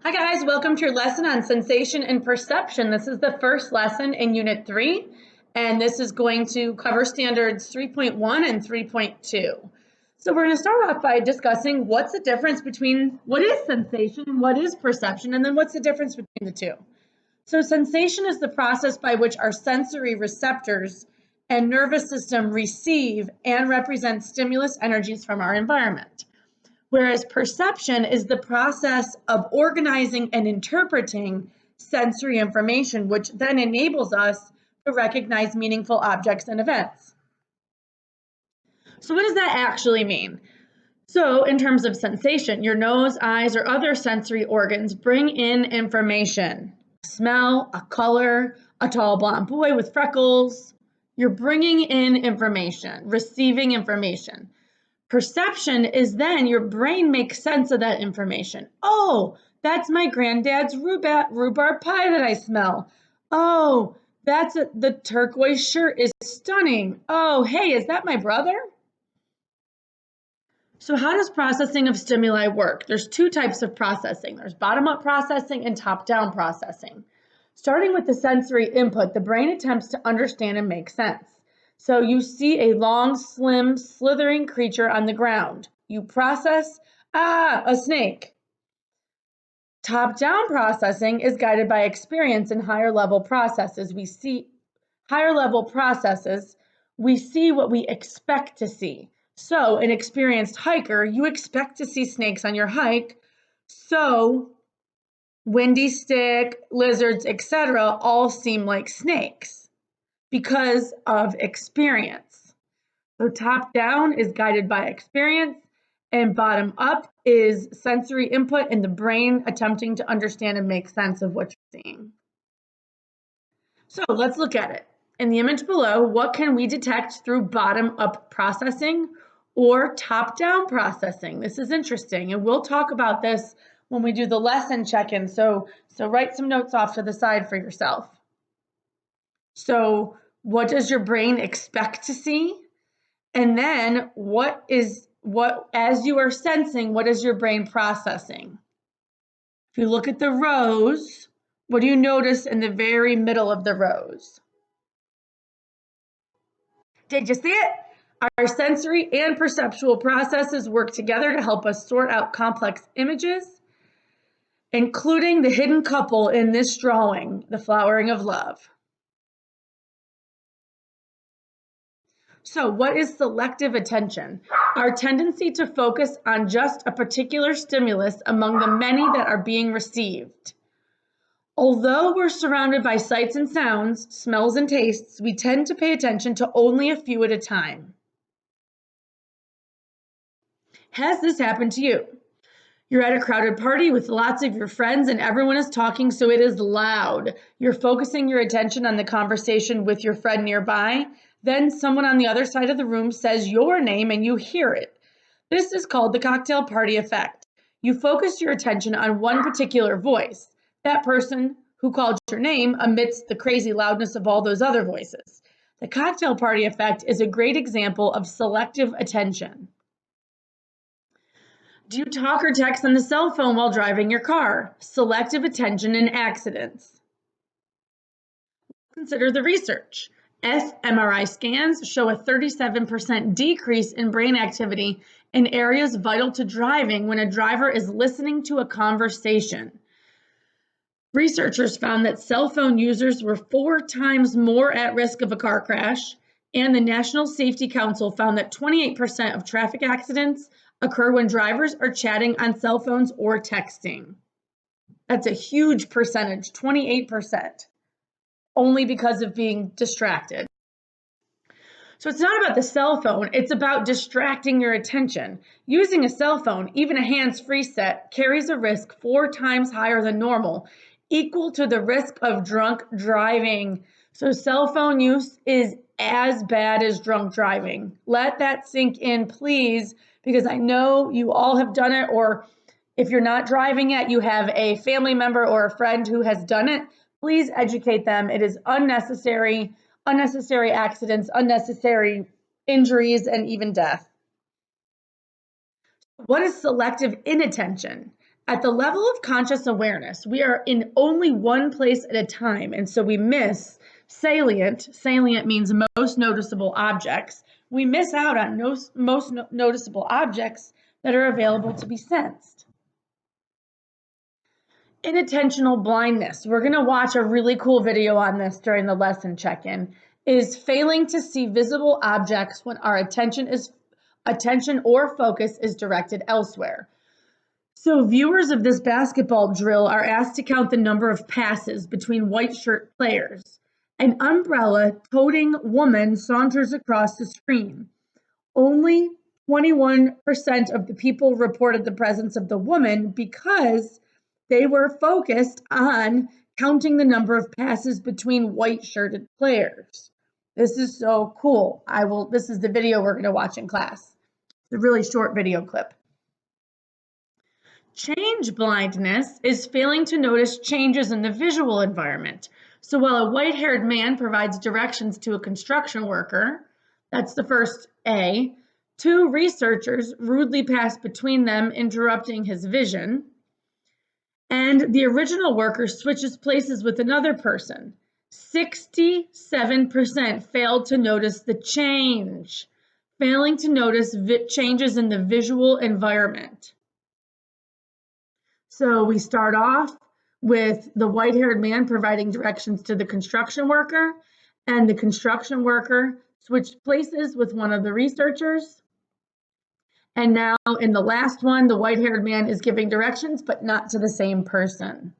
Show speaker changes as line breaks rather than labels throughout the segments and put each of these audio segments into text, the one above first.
Hi guys, welcome to your lesson on sensation and perception. This is the first lesson in Unit 3, and this is going to cover standards 3.1 and 3.2. So we're going to start off by discussing what's the difference between what is sensation and what is perception, and then what's the difference between the two. So sensation is the process by which our sensory receptors and nervous system receive and represent stimulus energies from our environment. Whereas perception is the process of organizing and interpreting sensory information, which then enables us to recognize meaningful objects and events. So what does that actually mean? So in terms of sensation, your nose, eyes, or other sensory organs bring in information. Smell, a color, a tall blonde boy with freckles. You're bringing in information, receiving information. Perception is then your brain makes sense of that information. Oh, that's my granddad's rhubarb pie that I smell. Oh, the turquoise shirt is stunning. Oh, hey, is that my brother? So how does processing of stimuli work? There's two types of processing. There's bottom-up processing and top-down processing. Starting with the sensory input, the brain attempts to understand and make sense. So you see a long, slim, slithering creature on the ground. You process, a snake. Top-down processing is guided by experience in higher level processes. We see what we expect to see. So an experienced hiker, you expect to see snakes on your hike. So windy stick, lizards, etc. all seem like snakes because of experience. So top down is guided by experience, and bottom up is sensory input and the brain attempting to understand and make sense of what you're seeing. So let's look at it. In the image below, what can we detect through bottom up processing or top down processing? This is interesting, and we'll talk about this when we do the lesson check-in. So write some notes off to the side for yourself. So what does your brain expect to see? And then as you are sensing, what is your brain processing? If you look at the rows, what do you notice in the very middle of the rows? Did you see it? Our sensory and perceptual processes work together to help us sort out complex images, including the hidden couple in this drawing, the flowering of love. So what is selective attention? Our tendency to focus on just a particular stimulus among the many that are being received. Although we're surrounded by sights and sounds, smells and tastes, we tend to pay attention to only a few at a time. Has this happened to you? You're at a crowded party with lots of your friends and everyone is talking, so it is loud. You're focusing your attention on the conversation with your friend nearby. Then someone on the other side of the room says your name and you hear it. This is called the cocktail party effect. You focus your attention on one particular voice. That person who called your name amidst the crazy loudness of all those other voices. The cocktail party effect is a great example of selective attention. Do you talk or text on the cell phone while driving your car? Selective attention in accidents. Consider the research. fMRI scans show a 37% decrease in brain activity in areas vital to driving when a driver is listening to a conversation. Researchers found that cell phone users were 4 times more at risk of a car crash, and the National Safety Council found that 28% of traffic accidents occur when drivers are chatting on cell phones or texting. That's a huge percentage, 28%, only because of being distracted. So it's not about the cell phone, it's about distracting your attention. Using a cell phone, even a hands-free set, carries a risk 4 times higher than normal, equal to the risk of drunk driving. So cell phone use is as bad as drunk driving. Let that sink in, please, because I know you all have done it, or if you're not driving yet, you have a family member or a friend who has done it. Please educate them. It is unnecessary accidents, unnecessary injuries, and even death. What is selective inattention? At the level of conscious awareness, we are in only one place at a time, and so we miss salient. Salient means most noticeable objects. We miss out on most noticeable objects that are available to be sensed. Inattentional blindness. We're going to watch a really cool video on this during the lesson check-in. Is failing to see visible objects when our attention or focus is directed elsewhere. So viewers of this basketball drill are asked to count the number of passes between white shirt players. An umbrella-toting woman saunters across the screen. Only 21% of the people reported the presence of the woman because they were focused on counting the number of passes between white-shirted players. This is so cool. This is the video we're going to watch in class. It's a really short video clip. Change blindness is failing to notice changes in the visual environment. So while a white-haired man provides directions to a construction worker, that's the first A, two researchers rudely pass between them, interrupting his vision. And the original worker switches places with another person. 67% failed to notice the change, failing to notice changes in the visual environment. So we start off with the white-haired man providing directions to the construction worker, and the construction worker switched places with one of the researchers. And now in the last one, the white-haired man is giving directions, but not to the same person.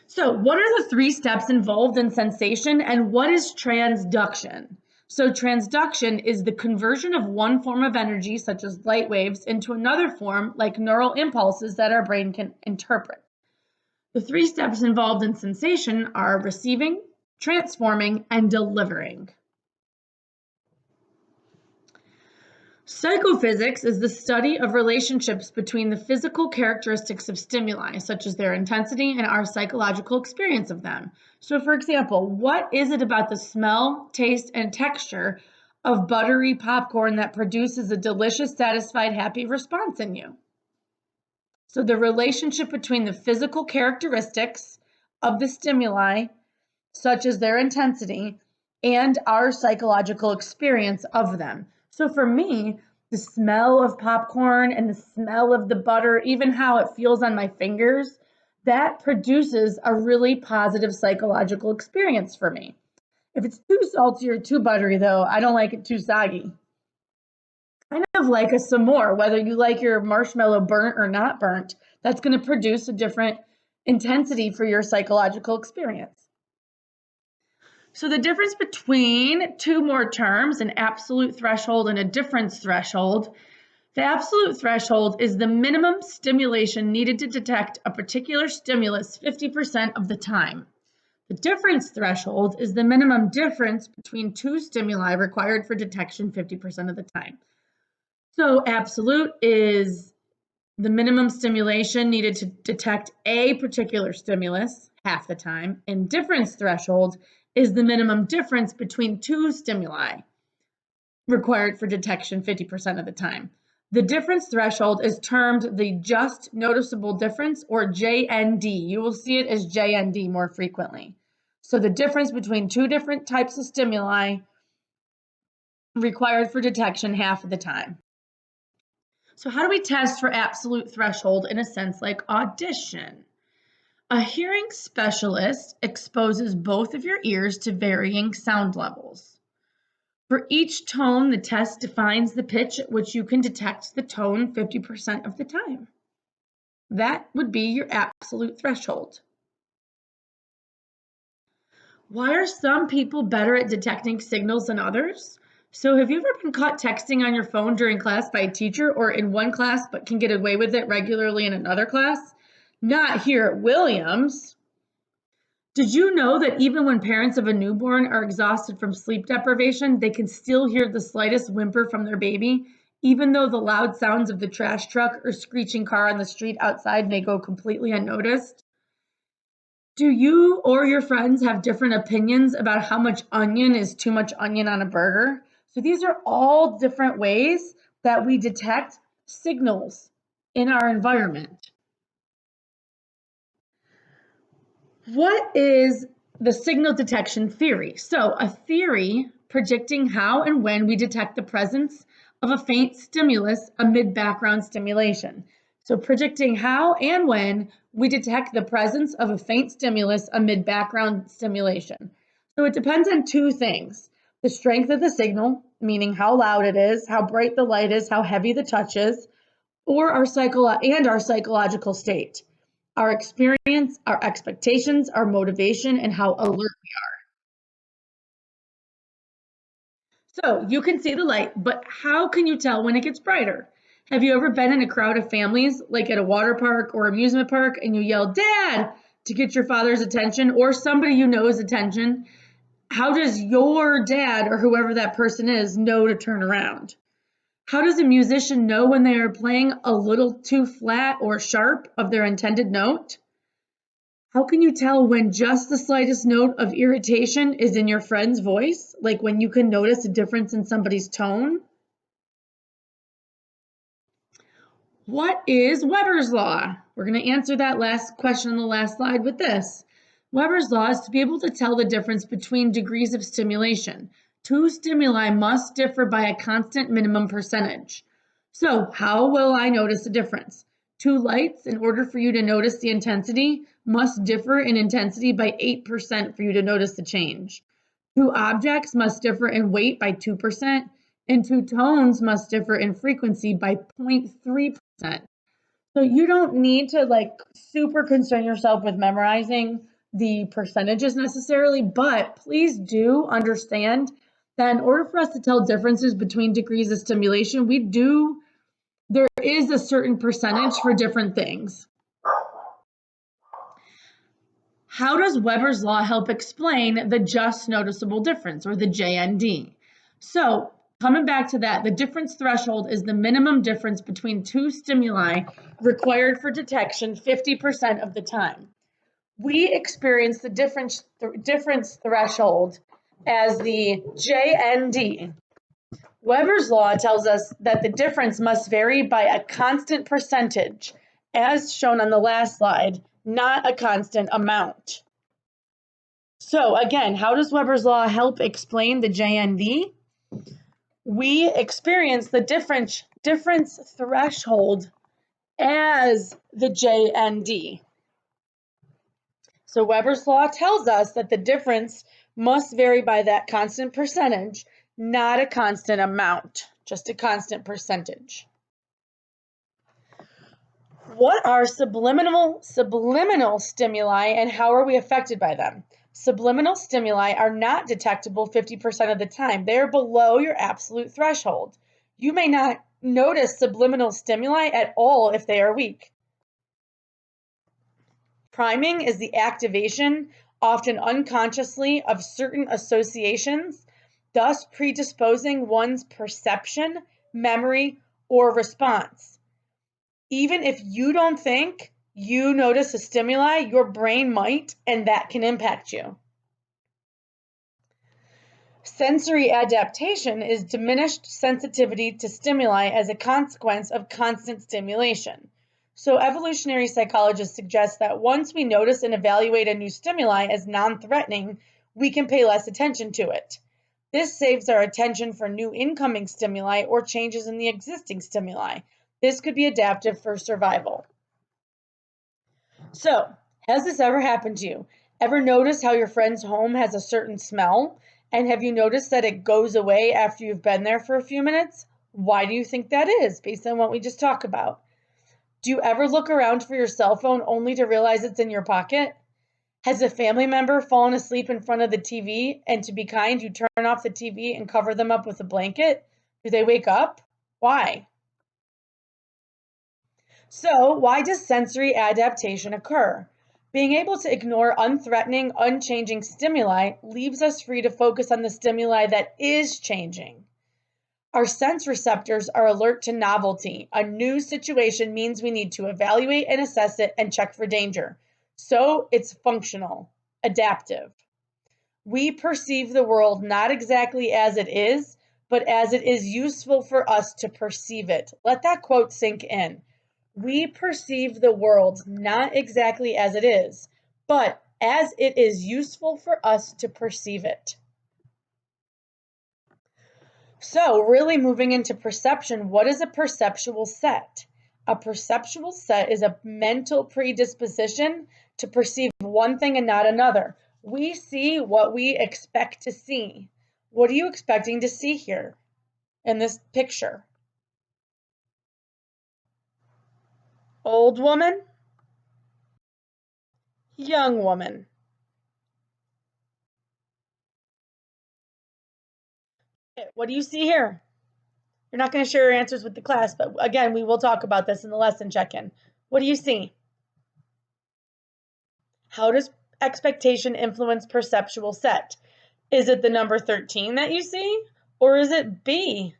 So what are the 3 steps involved in sensation, and what is transduction? So transduction is the conversion of one form of energy, such as light waves, into another form, like neural impulses that our brain can interpret. The 3 steps involved in sensation are receiving, transforming, and delivering. Psychophysics is the study of relationships between the physical characteristics of stimuli, such as their intensity and our psychological experience of them. So for example, what is it about the smell, taste, and texture of buttery popcorn that produces a delicious, satisfied, happy response in you? So the relationship between the physical characteristics of the stimuli, such as their intensity, and our psychological experience of them. So for me, the smell of popcorn and the smell of the butter, even how it feels on my fingers, that produces a really positive psychological experience for me. If it's too salty or too buttery, though, I don't like it too soggy. Kind of like a s'more, whether you like your marshmallow burnt or not burnt, that's going to produce a different intensity for your psychological experience. So the difference between 2 more terms, an absolute threshold and a difference threshold, the absolute threshold is the minimum stimulation needed to detect a particular stimulus 50% of the time. The difference threshold is the minimum difference between 2 stimuli required for detection 50% of the time. So absolute is the minimum stimulation needed to detect a particular stimulus half the time, and difference threshold is the minimum difference between 2 stimuli required for detection 50% of the time. The difference threshold is termed the just noticeable difference, or JND. You will see it as JND more frequently. So the difference between 2 different types of stimuli required for detection half of the time. So how do we test for absolute threshold in a sense like audition? A hearing specialist exposes both of your ears to varying sound levels. For each tone, the test defines the pitch at which you can detect the tone 50% of the time. That would be your absolute threshold. Why are some people better at detecting signals than others? So have you ever been caught texting on your phone during class by a teacher, or in one class but can get away with it regularly in another class? Not here at Williams. Did you know that even when parents of a newborn are exhausted from sleep deprivation, they can still hear the slightest whimper from their baby, even though the loud sounds of the trash truck or screeching car on the street outside may go completely unnoticed? Do you or your friends have different opinions about how much onion is too much onion on a burger? So these are all different ways that we detect signals in our environment. What is the signal detection theory? So, a theory predicting how and when we detect the presence of a faint stimulus amid background stimulation. So, predicting how and when we detect the presence of a faint stimulus amid background stimulation. So, it depends on two things: the strength of the signal, meaning how loud it is, how bright the light is, how heavy the touch is, or our psychological state, our experience, our expectations, our motivation, and how alert. So you can see the light, but how can you tell when it gets brighter? Have you ever been in a crowd of families, like at a water park or amusement park, and you yell, "Dad," to get your father's attention or somebody you know's attention? How does your dad or whoever that person is know to turn around? How does a musician know when they are playing a little too flat or sharp of their intended note? How can you tell when just the slightest note of irritation is in your friend's voice? Like when you can notice a difference in somebody's tone? What is Weber's law? We're going to answer that last question on the last slide with this. Weber's law is to be able to tell the difference between degrees of stimulation. Two stimuli must differ by a constant minimum percentage. So how will I notice the difference? Two lights, in order for you to notice the intensity, must differ in intensity by 8% for you to notice the change. Two objects must differ in weight by 2%, and two tones must differ in frequency by 0.3%. So you don't need to like super concern yourself with memorizing the percentages necessarily, but please do understand that in order for us to tell differences between degrees of stimulation, there is a certain percentage for different things. How does Weber's law help explain the just noticeable difference, or the JND? So, coming back to that, the difference threshold is the minimum difference between two stimuli required for detection 50% of the time. We experience the difference threshold as the JND. Weber's law tells us that the difference must vary by a constant percentage, as shown on the last slide, not a constant amount. So again, how does Weber's law help explain the JND? We experience the difference threshold as the JND. So Weber's law tells us that the difference must vary by that constant percentage, not a constant amount, just a constant percentage. What are subliminal stimuli and how are we affected by them? Subliminal stimuli are not detectable 50% of the time. They are below your absolute threshold. You may not notice subliminal stimuli at all if they are weak. Priming is the activation, often unconsciously, of certain associations, thus predisposing one's perception, memory, or response. Even if you don't think you notice a stimuli, your brain might, and that can impact you. Sensory adaptation is diminished sensitivity to stimuli as a consequence of constant stimulation. So evolutionary psychologists suggest that once we notice and evaluate a new stimuli as non-threatening, we can pay less attention to it. This saves our attention for new incoming stimuli or changes in the existing stimuli. This could be adaptive for survival. So, has this ever happened to you? Ever notice how your friend's home has a certain smell? And have you noticed that it goes away after you've been there for a few minutes? Why do you think that is, based on what we just talked about? Do you ever look around for your cell phone only to realize it's in your pocket? Has a family member fallen asleep in front of the TV, and to be kind, you turn off the TV and cover them up with a blanket? Do they wake up? Why? So, why does sensory adaptation occur? Being able to ignore unthreatening, unchanging stimuli leaves us free to focus on the stimuli that is changing. Our sense receptors are alert to novelty. A new situation means we need to evaluate and assess it and check for danger. So, it's functional, adaptive. We perceive the world not exactly as it is, but as it is useful for us to perceive it. Let that quote sink in. We perceive the world not exactly as it is, but as it is useful for us to perceive it. So, really moving into perception, what is a perceptual set? A perceptual set is a mental predisposition to perceive one thing and not another. We see what we expect to see. What are you expecting to see here in this picture? Old woman, young woman. What do you see here? You're not going to share your answers with the class, but again, we will talk about this in the lesson check-in. What do you see? How does expectation influence perceptual set? Is it the number 13 that you see, or is it B?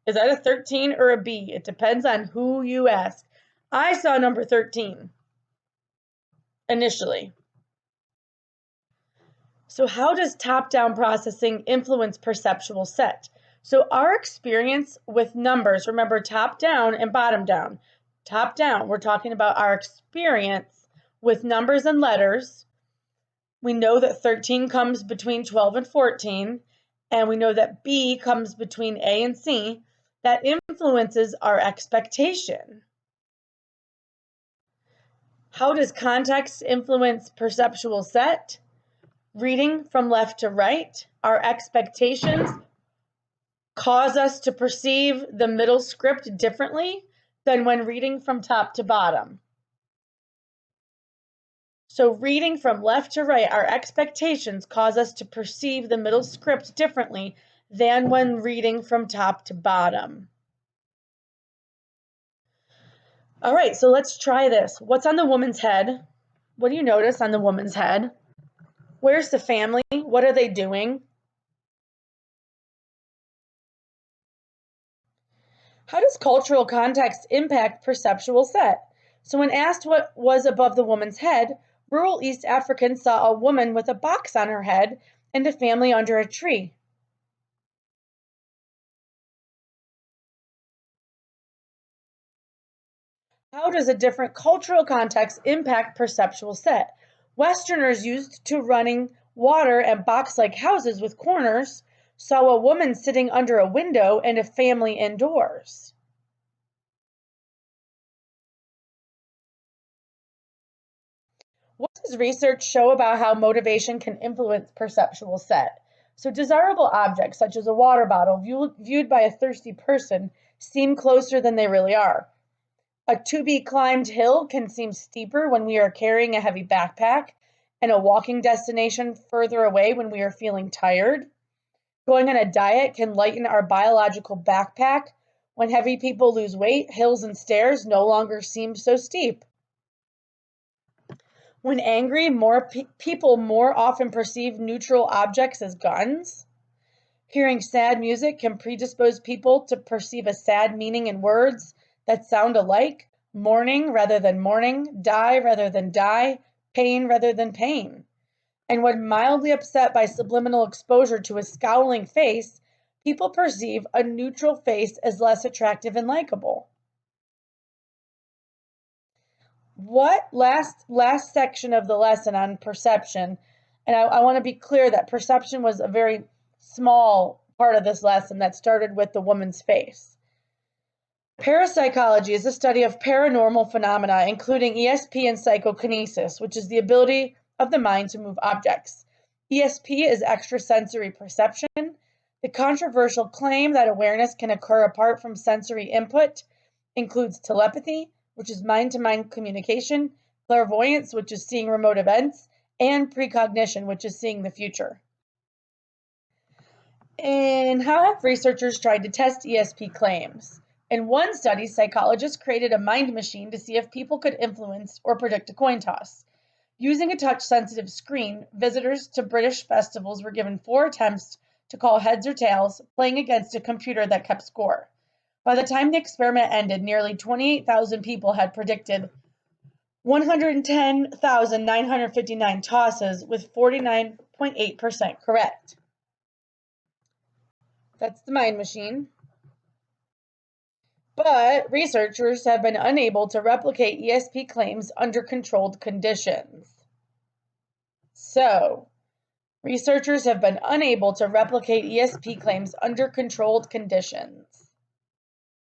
Is that a 13 or a B? It depends on who you ask. I saw number 13 initially. So how does top-down processing influence perceptual set? So our experience with numbers, remember top-down and bottom-down. Top-down, we're talking about our experience with numbers and letters. We know that 13 comes between 12 and 14, and we know that B comes between A and C. That influences our expectation. How does context influence perceptual set? Reading from left to right, our expectations cause us to perceive the middle script differently than when reading from top to bottom. So reading from left to right, our expectations cause us to perceive the middle script differently than when reading from top to bottom. All right, so let's try this. What's on the woman's head? What do you notice on the woman's head? Where's the family? What are they doing? How does cultural context impact perceptual set? So when asked what was above the woman's head, rural East Africans saw a woman with a box on her head and a family under a tree. How does a different cultural context impact perceptual set? Westerners used to running water and box-like houses with corners saw a woman sitting under a window and a family indoors. What does research show about how motivation can influence perceptual set? So desirable objects, such as a water bottle, viewed by a thirsty person, seem closer than they really are. A to-be-climbed hill can seem steeper when we are carrying a heavy backpack, and a walking destination further away when we are feeling tired. Going on a diet can lighten our biological backpack. When heavy people lose weight, hills and stairs no longer seem so steep. When angry, people more often perceive neutral objects as guns. Hearing sad music can predispose people to perceive a sad meaning in words that sound alike: mourning rather than mourning, die rather than die, pain rather than pain. And when mildly upset by subliminal exposure to a scowling face, people perceive a neutral face as less attractive and likable. What last section of the lesson on perception, and I want to be clear that perception was a very small part of this lesson that started with the woman's face. Parapsychology is the study of paranormal phenomena, including ESP and psychokinesis, which is the ability of the mind to move objects. ESP is extrasensory perception. The controversial claim that awareness can occur apart from sensory input includes telepathy, which is mind-to-mind communication, clairvoyance, which is seeing remote events, and precognition, which is seeing the future. And how have researchers tried to test ESP claims? In one study, psychologists created a mind machine to see if people could influence or predict a coin toss. Using a touch-sensitive screen, visitors to British festivals were given 4 attempts to call heads or tails, playing against a computer that kept score. By the time the experiment ended, nearly 28,000 people had predicted 110,959 tosses, with 49.8% correct. That's the mind machine. but researchers have been unable to replicate ESP claims under controlled conditions. So, researchers have been unable to replicate ESP claims under controlled conditions.